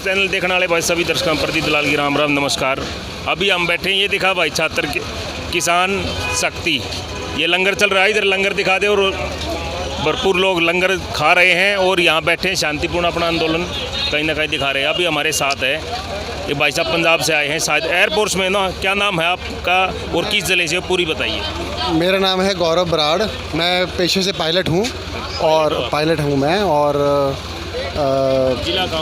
Channel देखने वाले भाई सभी दर्शकों प्रति दलाल की राम राम नमस्कार। अभी हम बैठे हैं, ये दिखा भाई छात्र किसान शक्ति, ये लंगर चल रहा है, इधर लंगर दिखा दे और भरपूर लोग लंगर खा रहे हैं और यहाँ बैठे हैं शांतिपूर्ण अपना आंदोलन कहीं ना कहीं दिखा रहे हैं। अभी हमारे साथ है ये भाई साहब पंजाब से आए हैं, शायद एयरफोर्स में ना। क्या नाम है आपका और किस जिले से, पूरी बताइए। मेरा नाम है गौरव बराड़, मैं पेशे से पायलट हूँ मैं और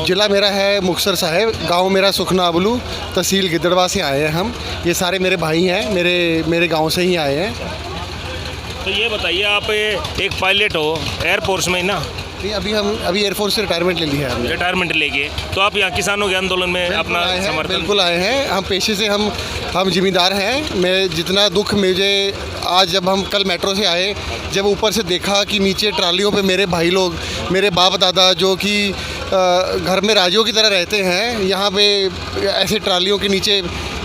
जिला मेरा है मुक्तसर साहिब, गांव मेरा सुखना अबलू, तहसील गिद्दड़वा से आए हैं हम। ये सारे मेरे भाई हैं, मेरे गांव से ही आए हैं। तो ये बताइए, आप एक पायलट हो एयरफोर्स में ना? अभी एयरफोर्स से रिटायरमेंट ले लिया है हमने। रिटायरमेंट लेके तो आप यहाँ किसानों के आंदोलन में अपना समर्थन? बिल्कुल आए हैं, हम पेशे से हम जिम्मेदार हैं। मैं जितना दुख मुझे आज जब हम कल मेट्रो से आए, जब ऊपर से देखा कि नीचे ट्रालियों पे मेरे भाई लोग, मेरे बाप दादा जो कि घर में राजियों की तरह रहते हैं, यहाँ पे ऐसे ट्रालियों के नीचे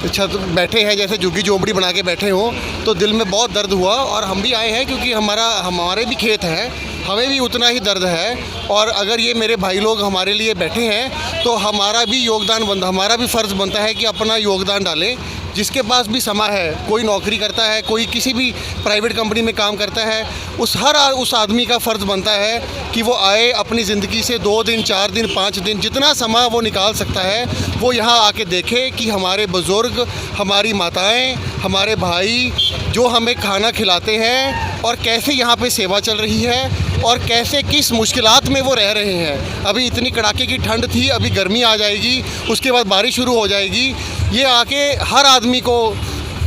छत बैठे हैं जैसे झुग्गी झोंपड़ी बना के बैठे हों, तो दिल में बहुत दर्द हुआ। और हम भी आए हैं क्योंकि हमारे भी खेत हैं, हमें भी उतना ही दर्द है। और अगर ये मेरे भाई लोग हमारे लिए बैठे हैं तो हमारा भी फ़र्ज़ बनता है कि अपना योगदान डालें। जिसके पास भी समय है, कोई नौकरी करता है, कोई किसी भी प्राइवेट कंपनी में काम करता है, उस आदमी का फ़र्ज़ बनता है कि वो आए, अपनी ज़िंदगी से 2 दिन 4 दिन 5 दिन जितना समय वो निकाल सकता है, वो यहाँ आके देखे कि हमारे बुज़ुर्ग, हमारी माताएं, हमारे भाई जो हमें खाना खिलाते हैं और कैसे यहाँ पे सेवा चल रही है और कैसे किस मुश्किलात में वो रह रहे हैं। अभी इतनी कड़ाके की ठंड थी, अभी गर्मी आ जाएगी, उसके बाद बारिश शुरू हो जाएगी। ये आके हर आदमी को,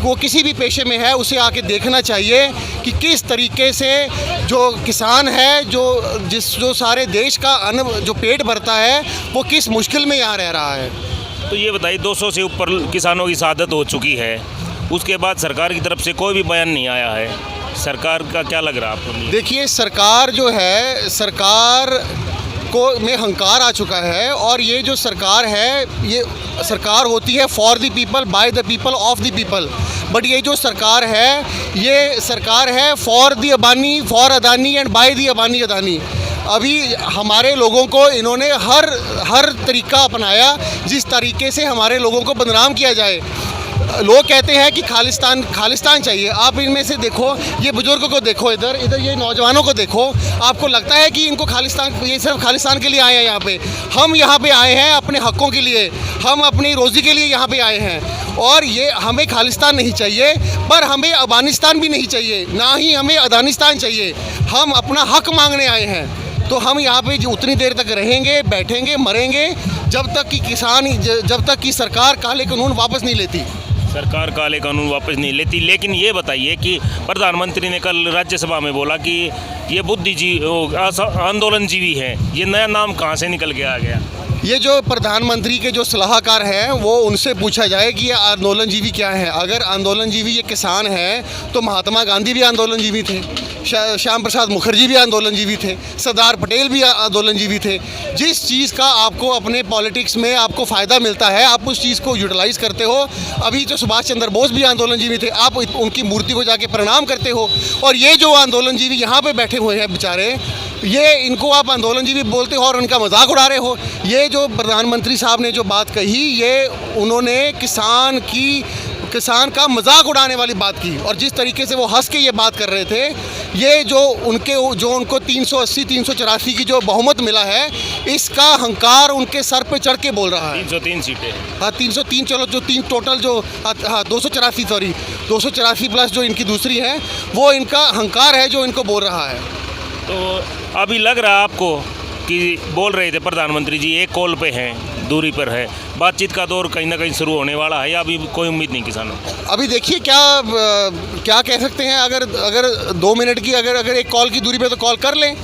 वो किसी भी पेशे में है, उसे आके देखना चाहिए कि किस तरीके से जो किसान है, जो सारे देश का अन्न जो पेट भरता है, वो किस मुश्किल में यहाँ रह रहा है। तो ये बताइए, 200 से ऊपर किसानों की शहादत हो चुकी है, उसके बाद सरकार की तरफ से कोई भी बयान नहीं आया है। सरकार का क्या लग रहा है आपको? देखिए, सरकार जो है, सरकार को में हंकार आ चुका है। और ये जो सरकार है, ये सरकार होती है for the people, by the people, of the people. But ये जो सरकार है, ये सरकार है for the Abani, for Adani and by the Abani Adani. अभी हमारे लोगों को इन्होंने हर तरीका अपनाया जिस तरीके से हमारे लोगों को बदनाम किया जाए। लोग कहते हैं कि खालिस्तान चाहिए। आप इनमें से देखो, ये बुजुर्गों को देखो, इधर ये नौजवानों को देखो, आपको लगता है कि इनको ये सिर्फ खालिस्तान के लिए आए हैं यहाँ पे? हम यहाँ पे आए हैं अपने हकों के लिए, हम अपनी रोज़ी के लिए यहाँ पे आए हैं। और ये हमें खालिस्तान नहीं चाहिए, पर हमें अफगानिस्तान भी नहीं चाहिए, ना ही हमें अदानिस्तान चाहिए। हम अपना हक मांगने आए हैं। तो हम यहाँ पे उतनी देर तक रहेंगे, बैठेंगे, मरेंगे, जब तक कि सरकार काले कानून वापस नहीं लेती। सरकार काले कानून वापस नहीं लेती। लेकिन ये बताइए कि प्रधानमंत्री ने कल राज्यसभा में बोला कि ये आंदोलनजीवी है, ये नया नाम कहाँ से निकल के आ गया? ये जो प्रधानमंत्री के जो सलाहकार हैं, वो उनसे पूछा जाए कि ये आंदोलनजीवी क्या है। अगर आंदोलनजीवी ये किसान है तो महात्मा गांधी भी आंदोलनजीवी थे, श्याम प्रसाद मुखर्जी भी आंदोलनजीवी थे, सरदार पटेल भी आंदोलनजीवी थे। जिस चीज़ का आपको अपने पॉलिटिक्स में आपको फ़ायदा मिलता है, आप उस चीज़ को यूटिलाइज़ करते हो। अभी जो सुभाष चंद्र बोस भी आंदोलनजीवी थे, आप उनकी मूर्ति को जाके प्रणाम करते हो। और ये जो आंदोलनजीवी यहाँ पे बैठे हुए हैं बेचारे, ये इनको आप आंदोलनजीवी बोलते हो और उनका मजाक उड़ा रहे हो। ये जो प्रधानमंत्री साहब ने जो बात कही, ये उन्होंने किसान का मजाक उड़ाने वाली बात की। और जिस तरीके से वो हंस के ये बात कर रहे थे, ये जो उनको 380 384 की जो बहुमत मिला है, इसका हंकार उनके सर पे चढ़ के बोल रहा है। 303 सीटें, हाँ 303, चलो जो 3 टोटल जो, हाँ 284 प्लस जो इनकी दूसरी है, वो इनका हंकार है जो इनको बोल रहा है। तो अभी लग रहा है आपको कि बोल रहे थे प्रधानमंत्री जी एक कॉल पे हैं, दूरी पर है, बातचीत का दौर कहीं ना कहीं शुरू होने वाला है, या अभी कोई उम्मीद नहीं किसानों? अभी देखिए क्या कह सकते हैं। अगर 2 मिनट की अगर एक कॉल की दूरी पे तो कॉल कर लें।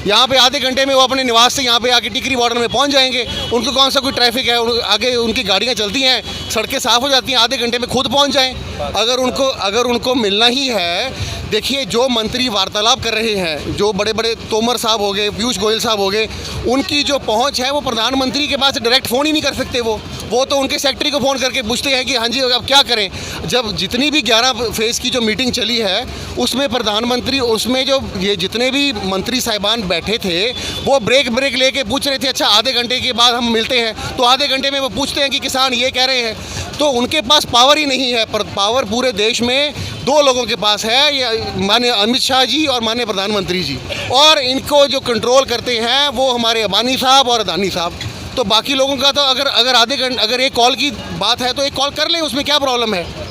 यहाँ पे आधे घंटे में वो अपने निवास से यहाँ पे आके टिकरी बॉर्डर में पहुँच जाएंगे। उनको कौन सा कोई ट्रैफिक है, आगे उनकी गाड़ियाँ चलती हैं, सड़कें साफ़ हो जाती हैं, आधे घंटे में खुद पहुँच जाएँ। अगर उनको मिलना ही है, देखिए, जो मंत्री वार्तालाप कर रहे हैं, जो बड़े बड़े तोमर साहब हो गए, पीयूष गोयल साहब हो गए, उनकी जो पहुंच है वो प्रधानमंत्री के पास डायरेक्ट फ़ोन ही नहीं कर सकते। वो तो उनके सेक्रेटरी को फ़ोन करके पूछते हैं कि हाँ जी अब क्या करें। जब जितनी भी 11 फेज़ की जो मीटिंग चली है उसमें प्रधानमंत्री, उसमें जो ये जितने भी मंत्री साहिबान बैठे थे वो ब्रेक लेके पूछ रहे थे, अच्छा आधे घंटे के बाद हम मिलते हैं। तो आधे घंटे में वो पूछते हैं कि किसान ये कह रहे हैं। तो उनके पास पावर ही नहीं है। पर पावर पूरे देश में 2 लोगों के पास है, ये माननीय अमित शाह जी और माननीय प्रधानमंत्री जी, और इनको जो कंट्रोल करते हैं वो हमारे अंबानी साहब और अदानी साहब। तो बाकी लोगों का तो अगर आधे घंटे, अगर एक कॉल की बात है तो एक कॉल कर लें, उसमें क्या प्रॉब्लम है।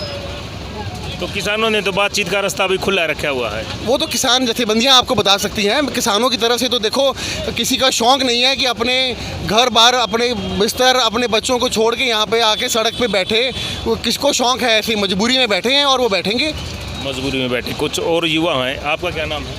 तो किसानों ने तो बातचीत का रास्ता भी खुला रखा हुआ है। वो तो किसान जथेबंदियां आपको बता सकती हैं। किसानों की तरफ से तो देखो, किसी का शौक़ नहीं है कि अपने घर बार, अपने बिस्तर, अपने बच्चों को छोड़ के यहाँ पे आके सड़क पे बैठे। वो किसको शौक़ है, ऐसी मजबूरी में बैठे हैं और वो बैठेंगे। मजबूरी में बैठे कुछ और युवा हैं। आपका क्या नाम है?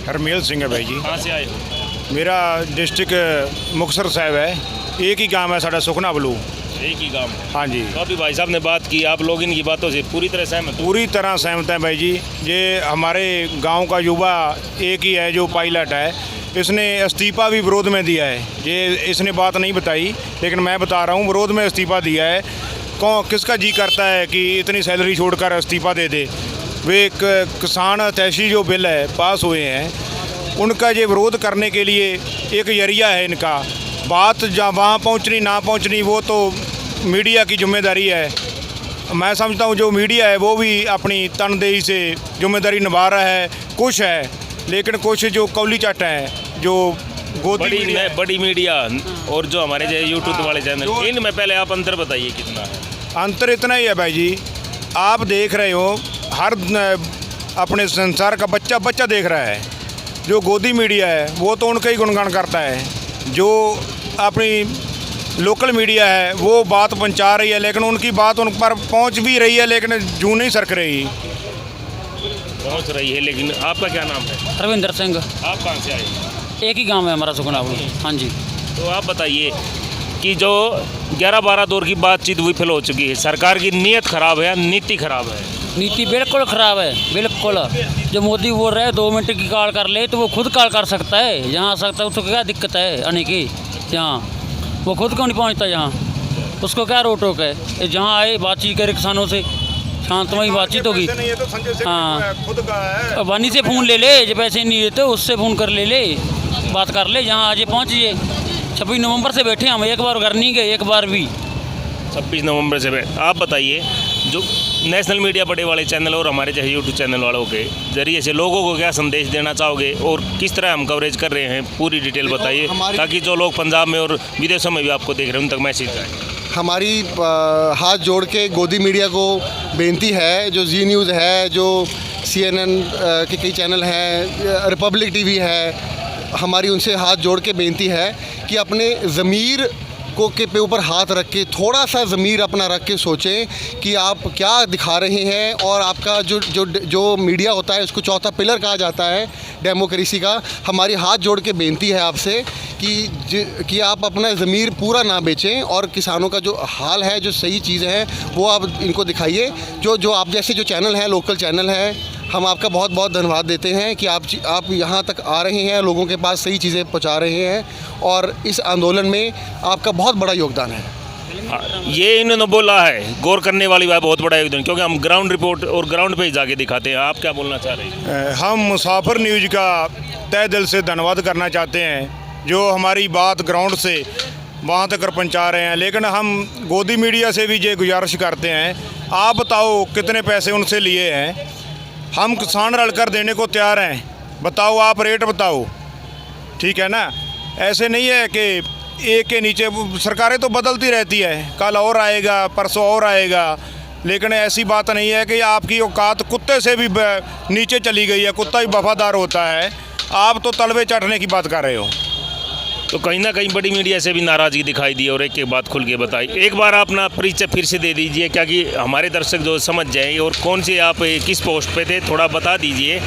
हरमेल सिंह है भाई जी। कहाँ से आए हो? मेरा डिस्ट्रिक्ट मुक्तसर साहिब है। एक ही गांव है साढ़ा सुखना बलू। एक ही गांव। हाँ जी। तो अभी भाई साहब ने बात की, आप लोग इनकी बातों से पूरी तरह सहमत हो? पूरी तरह सहमत हैं भाई जी। ये हमारे गांव का युवा एक ही है जो पायलट है, इसने इस्तीफ़ा भी विरोध में दिया है। ये इसने बात नहीं बताई लेकिन मैं बता रहा हूँ, विरोध में इस्तीफ़ा दिया है। किसका जी करता है कि इतनी सैलरी छोड़कर इस्तीफ़ा दे दे। वे किसान हितैषी जो बिल है पास हुए हैं, उनका ये विरोध करने के लिए एक जरिया है इनका। बात जहाँ वहाँ पहुँचनी ना पहुँचनी वो तो मीडिया की जिम्मेदारी है। मैं समझता हूँ जो मीडिया है वो भी अपनी तनदेही से जिम्मेदारी निभा रहा है। कुछ है, लेकिन कुछ जो कौली चट हैं, जो बड़ी मीडिया और जो हमारे जो यूट्यूब वाले चैनल, इनमें पहले आप अंतर बताइए कितना है? अंतर इतना ही है भाई जी, आप देख रहे हो हर अपने संसार का बच्चा देख रहा है। जो गोदी मीडिया है वो तो उनका ही गुणगान करता है। जो अपनी लोकल मीडिया है वो बात पहुंचा रही है, लेकिन उनकी बात उन पर पहुंच भी रही है लेकिन जूं नहीं सरक रही। पहुंच रही है, लेकिन आपका क्या नाम है? रविंदर सिंह। आप कहाँ से आए? एक ही गांव है हमारा सुखना। हाँ जी। तो आप बताइए कि जो 11-12 दौर की बातचीत विफल हो चुकी है, सरकार की नीयत खराब है या नीति खराब है? नीति बिल्कुल ख़राब है, बिल्कुल। जो मोदी बोल रहे हैं 2 मिनट की कॉल कर ले तो वो खुद कॉल कर सकता है, यहाँ आ सकता है। उसको क्या दिक्कत है आने की? यहाँ वो खुद क्यों नहीं पहुँचता यहाँ? उसको क्या रोक टोक है? जहाँ आए बातचीत करे किसानों से, शांतमयी बातचीत होगी। हाँ, वानी से फ़ोन ले ले, जब पैसे नहीं देते उससे फ़ोन कर ले बात कर ले, जहाँ आज पहुँचिए। 26 नवंबर से बैठे हम, एक बार घर नहीं गए, एक बार भी। 26 नवंबर से आप बताइए, जो नेशनल मीडिया बड़े वाले चैनल और हमारे जैसे यूट्यूब चैनल वालों के ज़रिए से लोगों को क्या संदेश देना चाहोगे और किस तरह हम कवरेज कर रहे हैं, पूरी डिटेल बताइए, ताकि जो लोग पंजाब में और विदेशों में भी आपको देख रहे हैं उन तक मैसेज जाए। हमारी हाथ जोड़ के गोदी मीडिया को बेनती है, जो जी न्यूज़ है, जो CNN के कई चैनल हैं, रिपब्लिक TV है, हमारी उनसे हाथ जोड़ के बेनती है कि अपने ज़मीर को के पे ऊपर हाथ रख के, थोड़ा सा ज़मीर अपना रख के सोचें कि आप क्या दिखा रहे हैं। और आपका जो मीडिया होता है उसको चौथा पिलर कहा जाता है डेमोक्रेसी का। हमारी हाथ जोड़ के बेनती है आपसे कि आप अपना ज़मीर पूरा ना बेचें और किसानों का जो हाल है, जो सही चीज़ है वो आप इनको दिखाइए। जो आप जैसे जो चैनल है, लोकल चैनल है, हम आपका बहुत बहुत धन्यवाद देते हैं कि आप यहाँ तक आ रहे हैं, लोगों के पास सही चीज़ें पहुँचा रहे हैं और इस आंदोलन में आपका बहुत बड़ा योगदान है। ये इन्होंने बोला है, गौर करने वाली बात, बहुत बड़ा योगदान, क्योंकि हम ग्राउंड रिपोर्ट और ग्राउंड पे जाके दिखाते हैं। आप क्या बोलना चाह रहे हैं? हम मुसाफिर न्यूज़ का तहे दिल से धन्यवाद करना चाहते हैं, जो हमारी बात ग्राउंड से वहाँ तक पहुँचा रहे हैं। लेकिन हम गोदी मीडिया से भी ये गुजारिश करते हैं, आप बताओ कितने पैसे उनसे लिए हैं। हम किसान रलकर देने को तैयार हैं, बताओ आप रेट बताओ, ठीक है ना। ऐसे नहीं है कि एक के नीचे सरकारें तो बदलती रहती है, कल और आएगा, परसों और आएगा, लेकिन ऐसी बात नहीं है कि आपकी औकात कुत्ते से भी नीचे चली गई है। कुत्ता ही वफादार होता है, आप तो तलवे चढ़ने की बात कर रहे हो। तो कहीं ना कहीं बड़ी मीडिया से भी नाराज़गी दिखाई दी और एक बात खुल के बताई। एक बार अपना परिचय फिर से दे दीजिए, क्या कि हमारे दर्शक जो समझ जाएं, और कौन से आप किस पोस्ट पे थे थोड़ा बता दीजिए,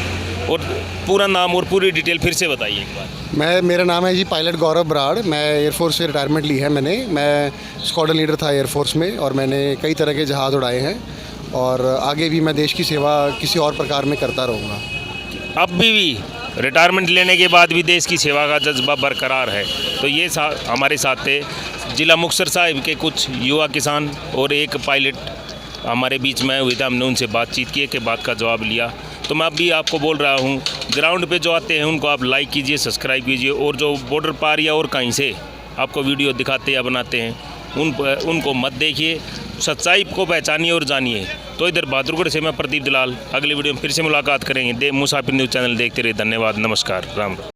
और पूरा नाम और पूरी डिटेल फिर से बताइए एक बार। मेरा नाम है जी पायलट गौरव बराड़। मैं एयरफोर्स से रिटायरमेंट ली है मैंने। मैं स्क्वाड्रन लीडर था एयरफोर्स में और मैंने कई तरह के जहाज़ उड़ाए हैं और आगे भी मैं देश की सेवा किसी और प्रकार में करता रहूँगा। अब भी रिटायरमेंट लेने के बाद भी देश की सेवा का जज्बा बरकरार है। तो ये हमारे साथ थे जिला मुक्तसर साहिब के कुछ युवा किसान और एक पायलट हमारे बीच में हुए थे। हमने उनसे बातचीत की, के बात का जवाब लिया। तो मैं अभी आपको बोल रहा हूँ, ग्राउंड पे जो आते हैं उनको आप लाइक कीजिए, सब्सक्राइब कीजिए, और जो बॉर्डर पार या और कहीं से आपको वीडियो दिखाते या बनाते हैं उनको मत देखिए, सच्चाई को पहचानिए और जानिए। तो इधर बहादुरगढ़ से मैं प्रदीप दलाल, अगली वीडियो में फिर से मुलाकात करेंगे। मुसाफिर न्यूज़ चैनल देखते रहिए। धन्यवाद, नमस्कार, राम राम।